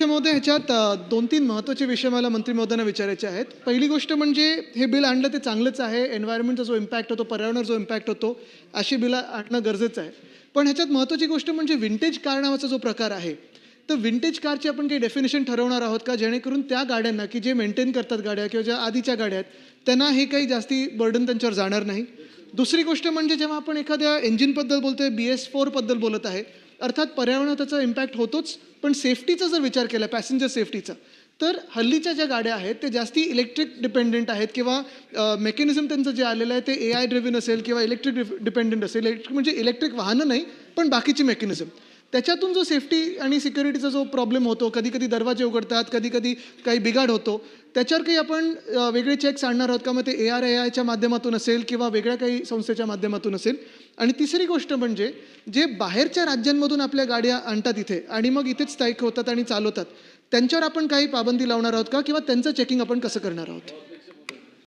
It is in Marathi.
महोदय, ह्याच्यात 2-3 महत्त्वाचे विषय मला मंत्री महोदयांना विचारायचे आहेत. पहिली गोष्ट म्हणजे हे बिल आणलं ते चांगलंच आहे. एन्व्हायर्नमेंटचा जो इम्पॅक्ट होतो, पर्यावरणावर जो इम्पॅक्ट होतो, अशी बिलं आणणं गरजेचं आहे. पण ह्याच्यात महत्त्वाची गोष्ट म्हणजे विंटेज कार नावाचा जो प्रकार आहे, तर विंटेज कारची आपण काही डेफिनेशन ठरवणार आहोत का? जेणेकरून त्या गाड्यांना, की जे मेंटेन करतात गाड्या किंवा ज्या आधीच्या गाड्या आहेत, त्यांना हे काही जास्ती बर्डन त्यांच्यावर जाणार नाही. दुसरी गोष्ट म्हणजे जेव्हा आपण एखाद्या इंजिनबद्दल बोलतोय, BS4 बद्दल बोलत आहे, अर्थात पर्यावरणावर त्याचा इम्पॅक्ट होतोच, पण सेफ्टीचा जर विचार केला, पॅसेंजर सेफ्टीचा, तर हल्लीच्या ज्या गाड्या आहेत ते जास्ती इलेक्ट्रिक डिपेंडंट आहेत किंवा मेकॅनिझम त्यांचं जे आलेलं आहे ते AI ड्रिव्हन असेल किंवा इलेक्ट्रिक डिपेंडंट असेल. इलेक्ट्रिक म्हणजे इलेक्ट्रिक वाहनं नाही, पण बाकीची मेकॅनिझम. त्याच्यातून जो सेफ्टी आणि सिक्युरिटीचा जो प्रॉब्लेम होतो, कधी-कधी दरवाजे उघडतात, कधी-कधी काही बिघाड होतो, त्याच्यावर काही आपण वेगळे चेक्स आणणार आहोत का? मग ते ARAIच्या माध्यमातून असेल किंवा वेगळ्या काही संस्थेच्या माध्यमातून असेल. आणि तिसरी गोष्ट म्हणजे जे बाहेरच्या राज्यांमधून आपल्या गाड्या आणतात इथे आणि मग इथेच स्थायिक होतात आणि चालवतात, त्यांच्यावर आपण काही पाबंदी लावणार आहोत का? किंवा त्यांचं चेकिंग आपण कसं करणार आहोत?